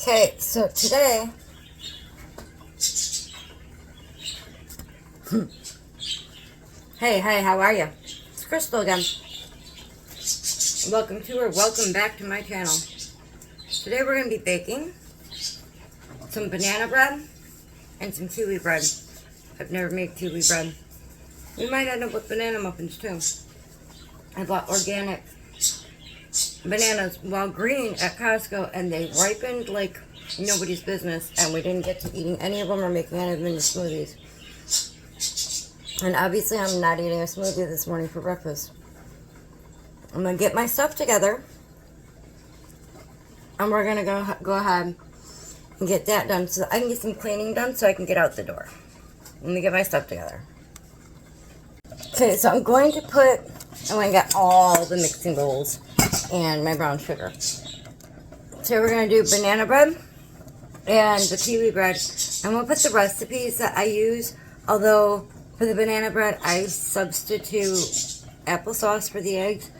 Okay, so today, hey, how are you? It's Crystal again. Welcome to or welcome back to my channel. Today we're going to be baking some banana bread and some kiwi bread. I've never made kiwi bread. We might end up with banana muffins too. I bought organic bananas while green at Costco, and they ripened like nobody's business, and we didn't get to eating any of them or making any of them into smoothies. And obviously I'm not eating a smoothie this morning for breakfast. I'm going to get my stuff together, and we're going to go ahead and get that done so I can get some cleaning done so I can get out the door. Let me get my stuff together. Okay, so I'm going to get all the mixing bowls and my brown sugar. So we're going to do banana bread and the kiwi bread. I'm going to put the recipes that I use, although for the banana bread I substitute applesauce for the eggs.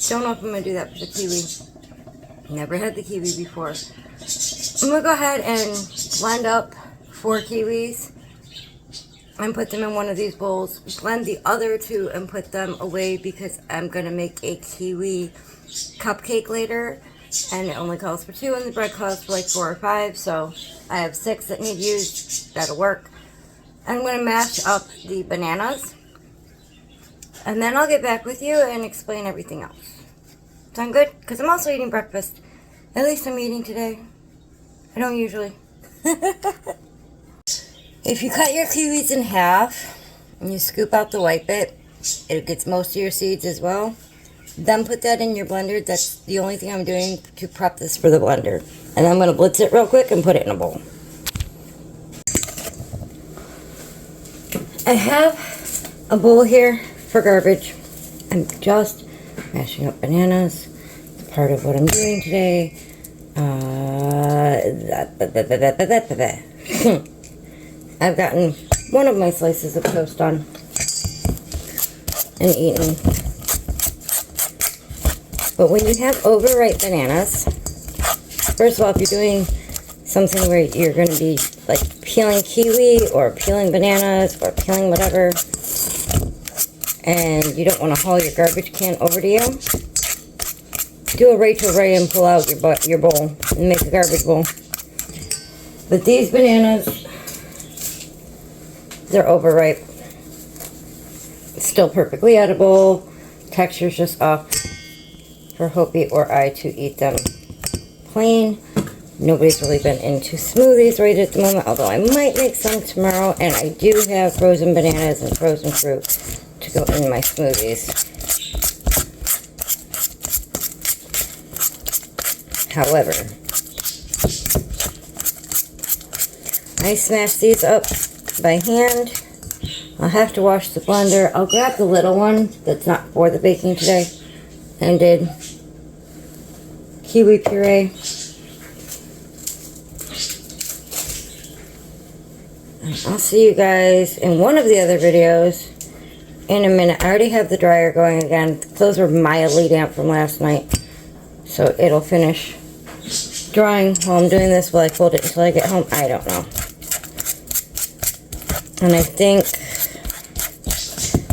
Don't know if I'm going to do that for the kiwi. Never had the kiwi before. I'm going to go ahead and blend up 4 kiwis and put them in one of these bowls. Blend the other 2 and put them away because I'm going to make a kiwi cupcake later, and it only calls for 2 and the bread calls for like 4 or 5, so I have 6 that need used. That'll work. I'm going to mash up the bananas, and then I'll get back with you and explain everything else. Sound good? Because I'm also eating breakfast. At least I'm eating today. I don't usually. If you cut your kiwis in half and you scoop out the white bit, it gets most of your seeds as well. Then put that in your blender. That's the only thing I'm doing to prep this for the blender. And I'm going to blitz it real quick and put it in a bowl. I have a bowl here for garbage. I'm just mashing up bananas. It's part of what I'm doing today. I've gotten one of my slices of toast done and eaten. But when you have overripe bananas, first of all, if you're doing something where you're going to be like peeling kiwi or peeling bananas or peeling whatever, and you don't want to haul your garbage can over to you, do a Rachel Ray and pull out your bowl and make a garbage bowl. But these bananas, they're overripe. It's still perfectly edible. Texture's just off for Hopi or I to eat them plain. Nobody's really been into smoothies right at the moment, although I might make some tomorrow, and I do have frozen bananas and frozen fruit to go in my smoothies. However, I smash these up by hand. I'll have to wash the blender. I'll grab the little one that's not for the baking today, and did kiwi puree. And I'll see you guys in one of the other videos in a minute. I already have the dryer going again. The clothes were mildly damp from last night, so it'll finish drying while I'm doing this. Will I fold it until I get home? I don't know. And I think,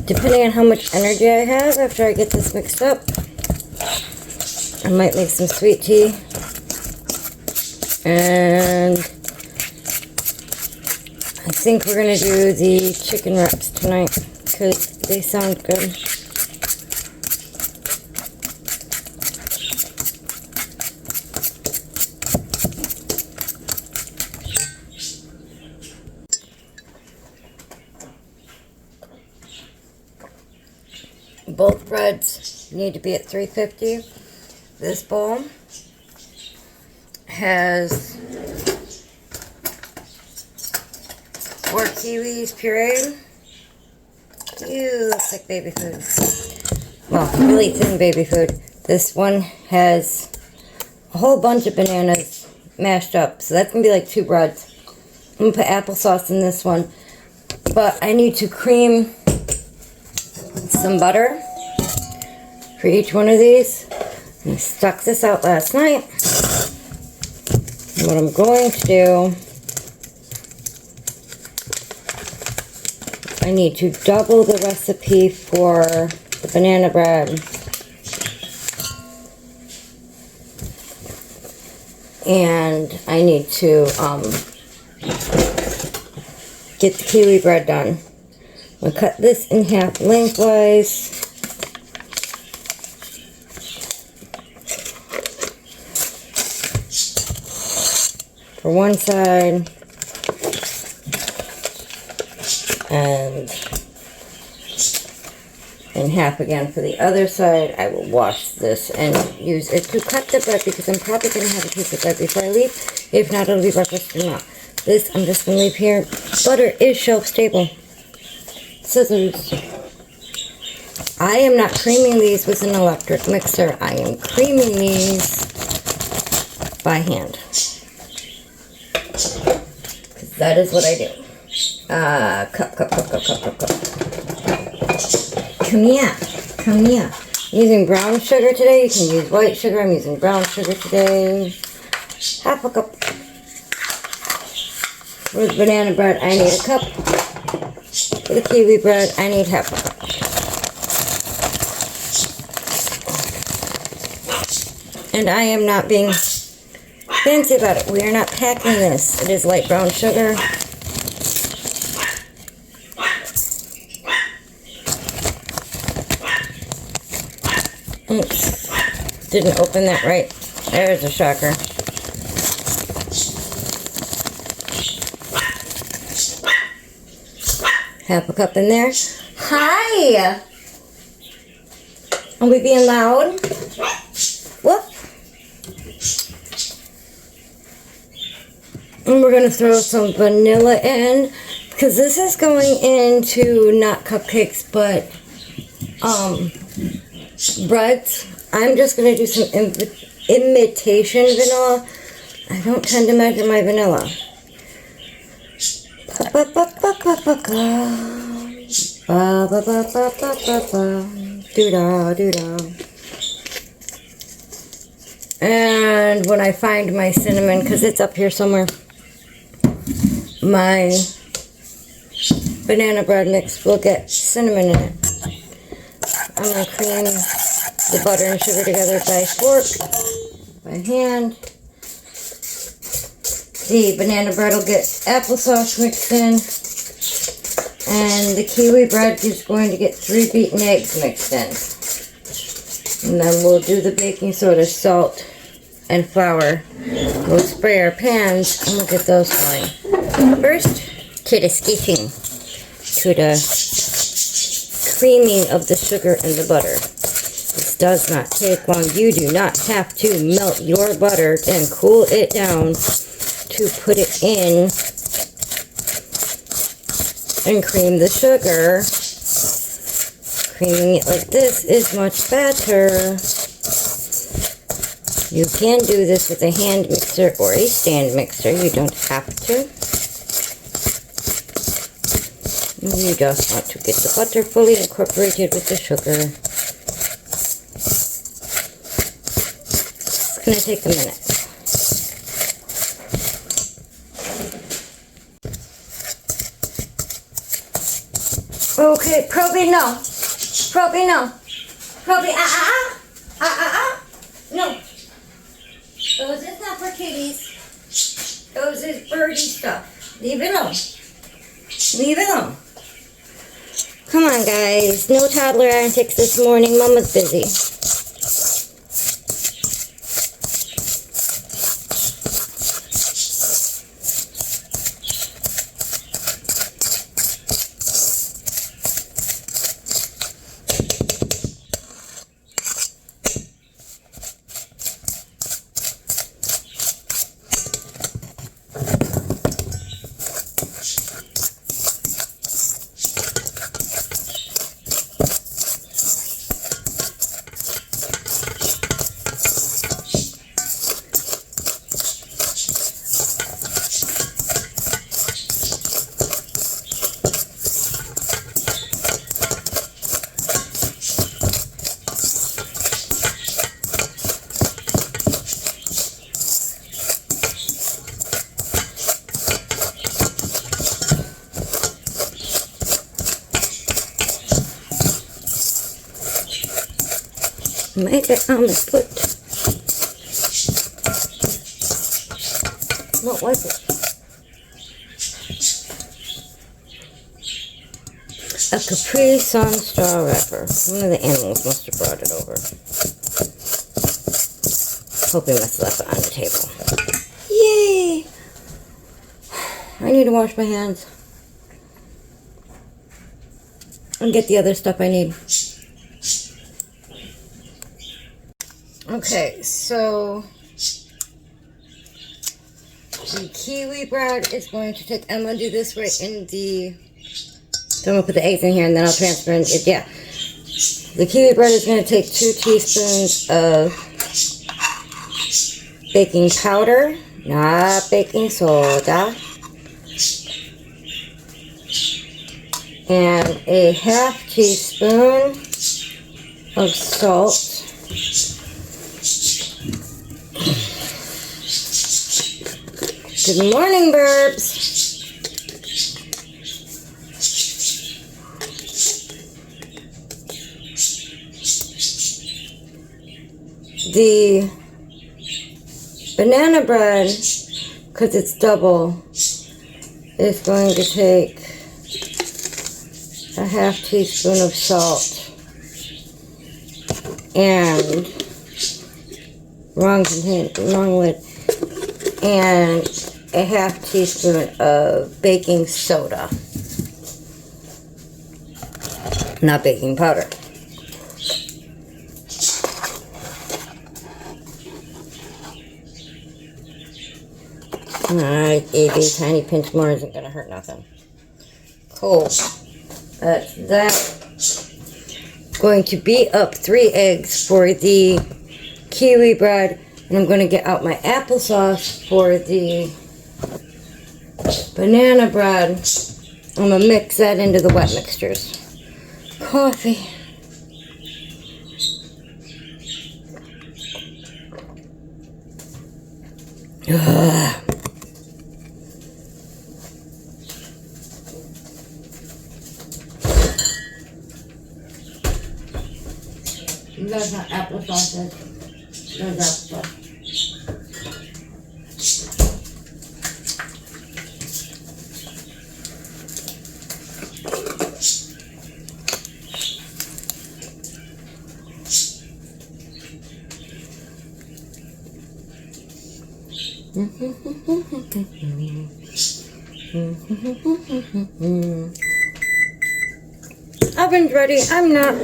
depending on how much energy I have after I get this mixed up, I might make some sweet tea. And I think we're going to do the chicken wraps tonight because they sound good. Both breads need to be at 350. This bowl has 4 kiwis pureed. Ew, looks like baby food. Well, really thin baby food. This one has a whole bunch of bananas mashed up. So that's going to be like 2 breads. I'm going to put applesauce in this one. But I need to cream some butter for each one of these. I stuck this out last night. What I'm going to do, I need to double the recipe for the banana bread. And I need to get the kiwi bread done. I'm going to cut this in half lengthwise. For one side. And in half again for the other side. I will wash this and use it to cut the bread because I'm probably going to have a piece of bread before I leave. If not, it'll be breakfast or not. This I'm just going to leave here. Butter is shelf stable. Scissors. I am not creaming these with an electric mixer. I am creaming these by hand. Because that is what I do. Cup. Come here. I'm using brown sugar today. You can use white sugar. I'm using brown sugar today. Half a cup. For the banana bread, I need a cup. For the kiwi bread, I need half a cup. And I am not being fancy about it. We are not packing this. It is light brown sugar. Oops. Didn't open that right. There's a shocker. Half a cup in there. Hi! Are we being loud? Whoop! And we're going to throw some vanilla in. Because this is going into not cupcakes, but breads. I'm just going to do some imitation vanilla. I don't tend to measure my vanilla. And when I find my cinnamon, because it's up here somewhere, my banana bread mix will get cinnamon in it. I'm going to cream the butter and sugar together by fork, by hand. The banana bread will get applesauce mixed in. And the kiwi bread is going to get 3 beaten eggs mixed in. And then we'll do the baking soda, salt, and flour. We'll spray our pans and we'll get those going. First, to the skitching. To the creaming of the sugar and the butter. This does not take long. You do not have to melt your butter and cool it down to put it in and cream the sugar. Creaming it like this is much better. You can do this with a hand mixer or a stand mixer. You don't have to. You just want to get the butter fully incorporated with the sugar. It's going to take a minute. Okay, Proby, no. Proby, no. Proby, no. Those is not for kitties. Those is birdie stuff. Leave it alone. Leave it alone. Come on, guys. No toddler antics this morning. Mama's busy. Make it on the foot. What was it? A Capri Sun straw wrapper. One of the animals must have brought it over. Hope he must have left it on the table. Yay! I need to wash my hands. And get the other stuff I need. Okay, so the kiwi bread is going to take, I'm going to do this right in the, so I'm going to put the eggs in here and then I'll transfer it, yeah. The kiwi bread is going to take 2 teaspoons of baking powder, not baking soda, and a ½ teaspoon of salt. Good morning, Burbs. The banana bread, because it's double, is going to take a ½ teaspoon of salt and wrong lid, and a ½ teaspoon of baking soda, not baking powder. Alright, a tiny pinch more isn't going to hurt nothing. Cool. That's that. Going to beat up 3 eggs for the kiwi bread, and I'm going to get out my applesauce for the banana bread. I'm going to mix that into the wet mixtures. Coffee. Ugh. You guys want applesauce? There's applesauce. Oven's ready. I'm not.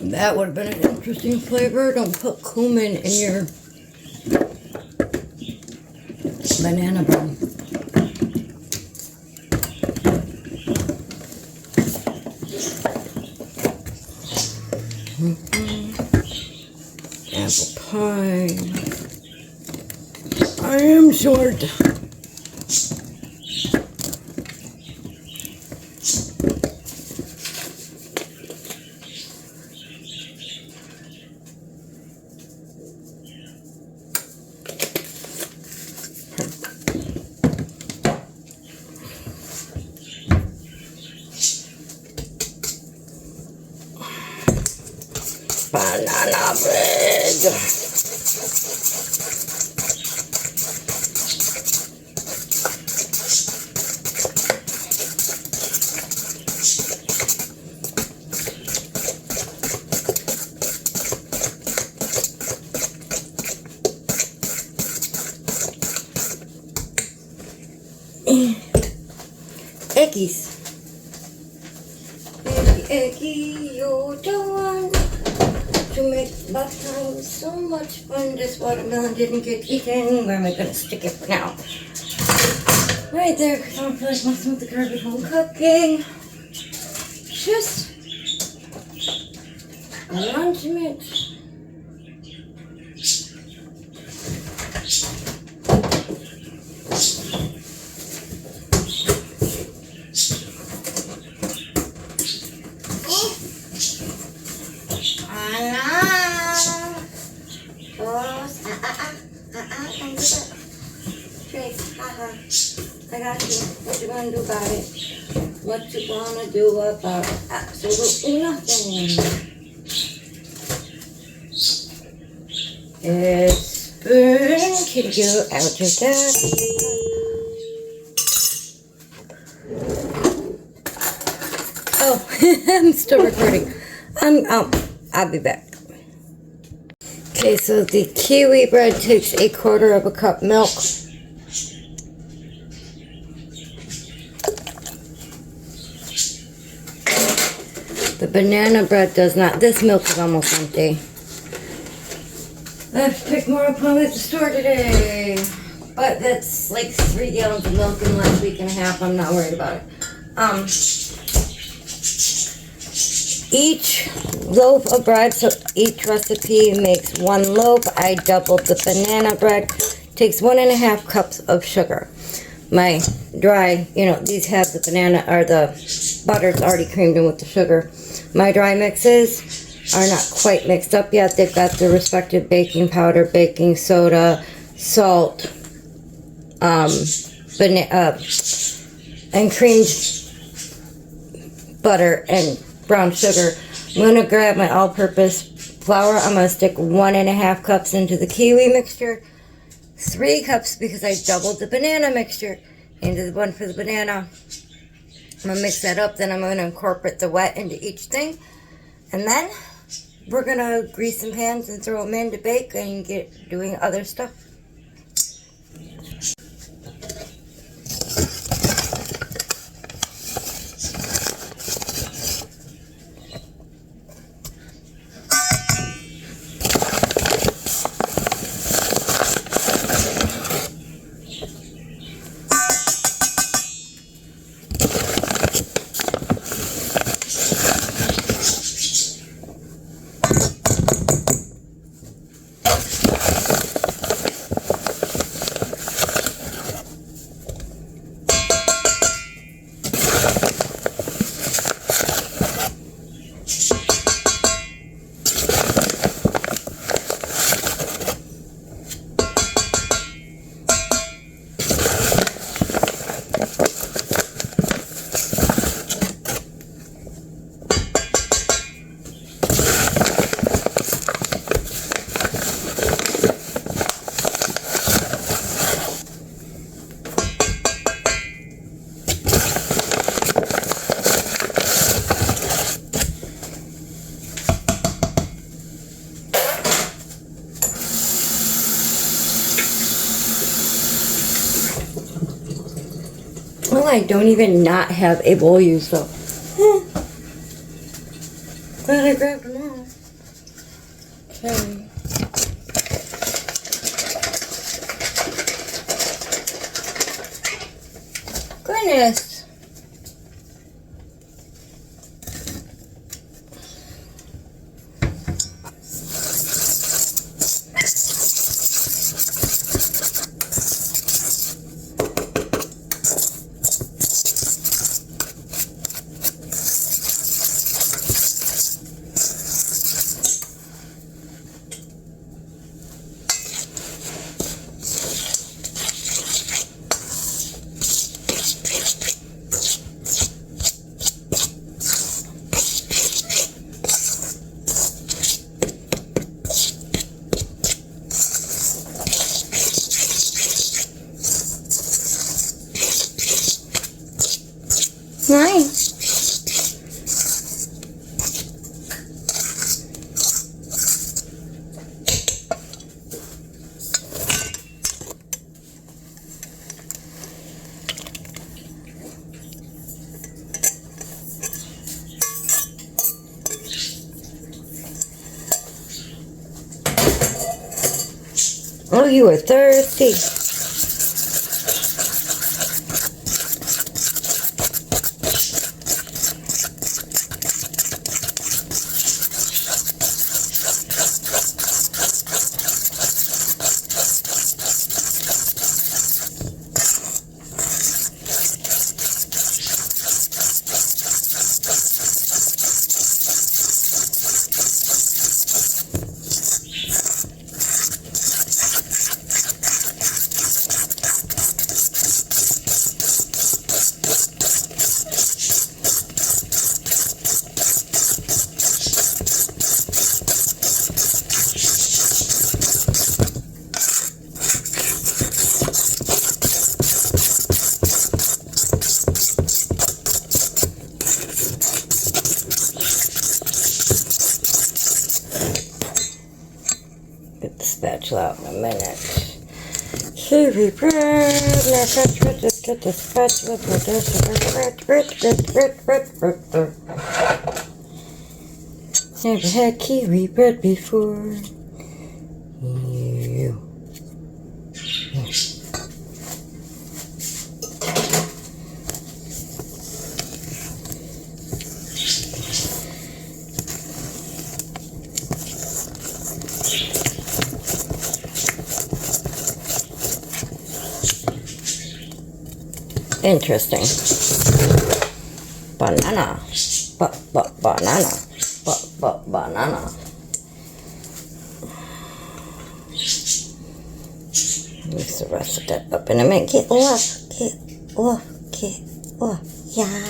That would have been an interesting flavor. Don't put cumin in your banana bread. Apple pie. I am short. Banana bread. Eggies. cookie, you're the one to make bath time so much fun. This watermelon didn't get eaten. Where am I gonna stick it for now? Right there, because I don't feel like messing with the garbage while I'm cooking. Just arrangement. I got you. What you gonna do about it? What you gonna do about it? Absolutely nothing. It's burn. Can you out your dad? Oh, I'm still recording. I'll be back. Okay, so the kiwi bread takes 1/4 of a cup milk. The banana bread does not. This milk is almost empty. I have to pick more up home at the store today. But that's like 3 gallons of milk in the last week and a half. I'm not worried about it. Each loaf of bread, so each recipe makes 1 loaf. I doubled the banana bread. Takes 1.5 cups of sugar. My dry, these have the banana or the butter's already creamed in with the sugar. My dry mixes are not quite mixed up yet. They've got the respective baking powder, baking soda, salt, and creamed butter and brown sugar. I'm going to grab my all-purpose flour. I'm going to stick 1.5 cups into the kiwi mixture. 3 cups because I doubled the banana mixture into the one for the banana. I'm going to mix that up. Then I'm going to incorporate the wet into each thing. And then we're going to grease some pans and throw them in to bake and get doing other stuff. Well, I don't even not have a bowl used though. Glad I grabbed them all. Okay. Goodness. Nice. Oh, you are thirsty. Get the spatula out in a minute. Kiwi bread. Just get the spatula. Never had kiwi bread before. You. Interesting. Banana. Banana. Banana. Mix the rest of that up in a minute. Get off. Yeah.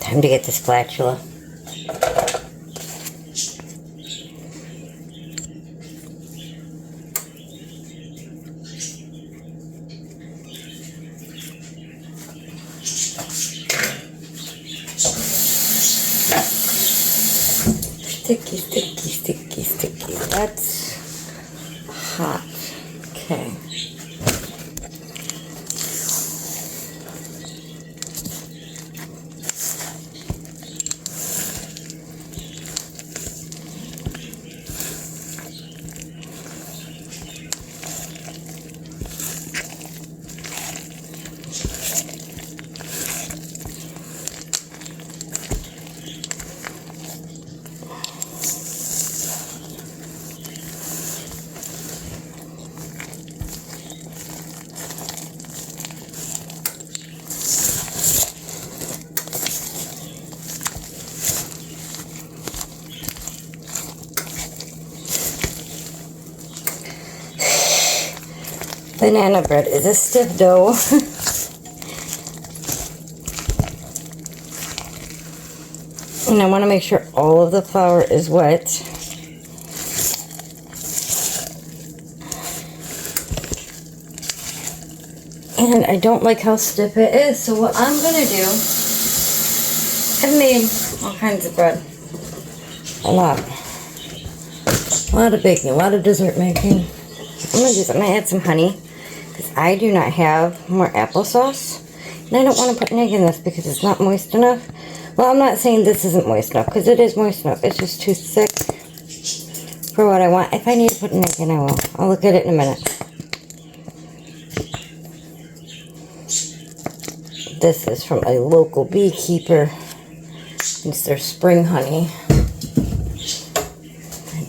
Time to get the spatula. Sticky. That's hot. Okay. Banana bread is a stiff dough. And I want to make sure all of the flour is wet. And I don't like how stiff it is, so what I'm going to do, I've made all kinds of bread. A lot of baking, a lot of dessert making. I'm going to add some honey, because I do not have more applesauce. And I don't want to put an egg in this because it's not moist enough. Well, I'm not saying this isn't moist enough, because it is moist enough. It's just too thick for what I want. If I need to put an egg in, I will. I'll look at it in a minute. This is from a local beekeeper. It's their spring honey.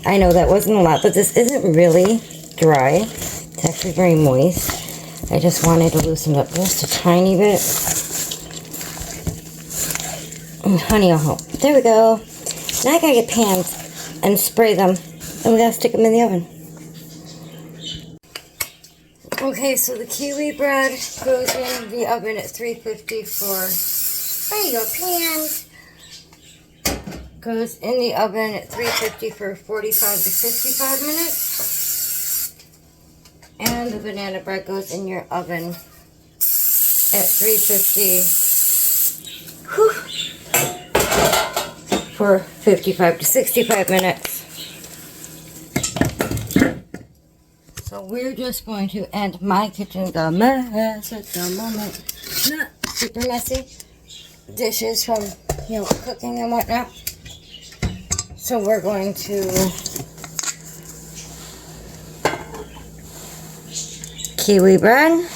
I know that wasn't a lot, but this isn't really dry. It's actually very moist. I just wanted to loosen it up just a tiny bit. And honey, I'll help. There we go. Now I gotta get pans and spray them. And we gotta stick them in the oven. Okay, so the kiwi bread goes in the oven at 350 for, there you go, pans. Goes in the oven at 350 for 45 to 55 minutes. And the banana bread goes in your oven at 350 for 55 to 65 minutes. So we're just going to end my kitchen's a mess at the moment. Not super messy. Dishes from, cooking and whatnot. So we're going to kiwi bread.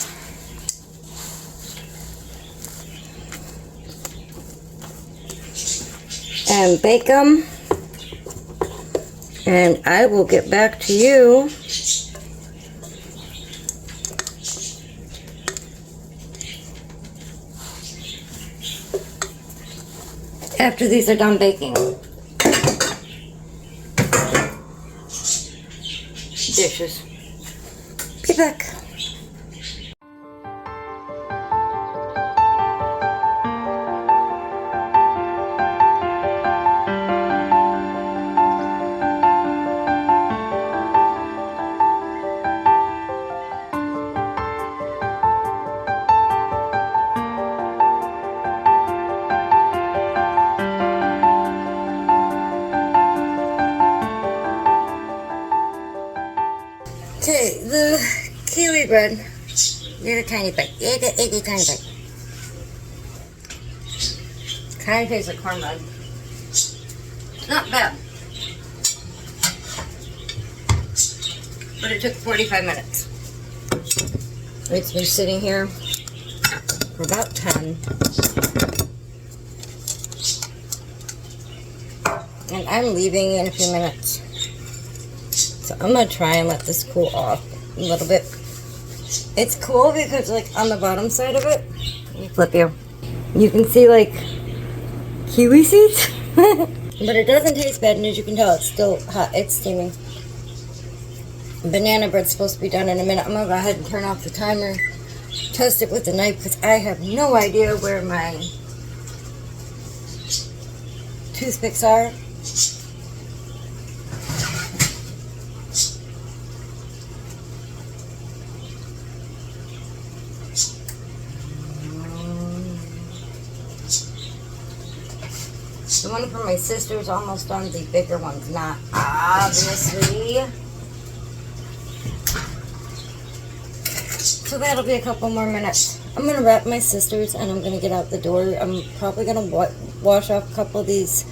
And bake them. And I will get back to you after these are done baking. Dishes. Be back. Okay, the kiwi bread, get a tiny bite, get a tiny bite. Kind of tastes like cornbread. Not bad. But it took 45 minutes. It's been sitting here for about 10. And I'm leaving in a few minutes. So I'm going to try and let this cool off a little bit. It's cool because on the bottom side of it, let me flip you. You can see kiwi seeds. But it doesn't taste bad, and as you can tell, it's still hot. It's steaming. Banana bread's supposed to be done in a minute. I'm going to go ahead and turn off the timer. Test it with the knife because I have no idea where my toothpicks are. The one for my sister's almost done. The bigger one's not, obviously. So that'll be a couple more minutes. I'm going to wrap my sister's and I'm going to get out the door. I'm probably going to wash off a couple of these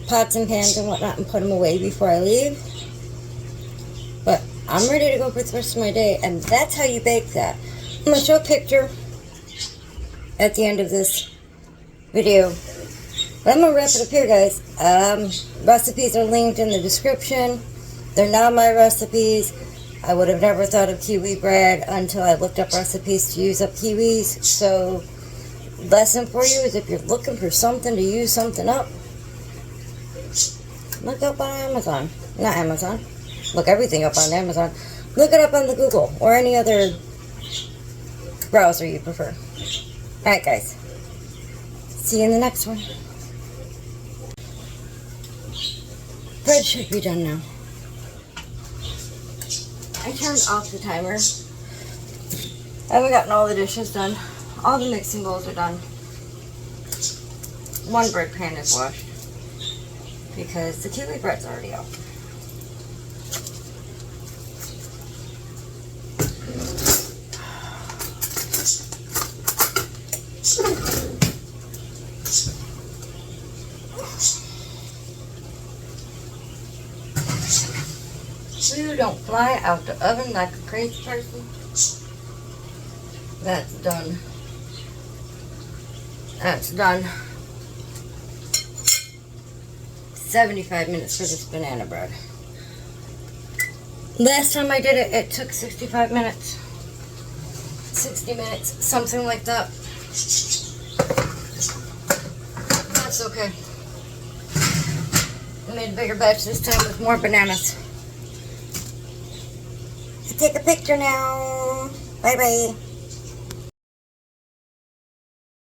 pots and pans and whatnot and put them away before I leave. But I'm ready to go for the rest of my day, and that's how you bake that. I'm going to show a picture at the end of this video. But I'm going to wrap it up here, guys. Recipes are linked in the description. They're not my recipes. I would have never thought of kiwi bread until I looked up recipes to use up kiwis. So, lesson for you is if you're looking for something to use something up, look up on Amazon. Not Amazon. Look everything up on Amazon. Look it up on the Google or any other browser you prefer. Alright, guys. See you in the next one. Bread should be done now. I turned off the timer. I haven't gotten all the dishes done. All the mixing bowls are done. One bread pan is washed because the kiwi bread's already out. You don't fly out the oven like a crazy person. That's done. That's done. 75 minutes for this banana bread. Last time I did it, it took 65 minutes. 60 minutes, something like that. That's okay. I made a bigger batch this time with more bananas. Take a picture now. Bye bye.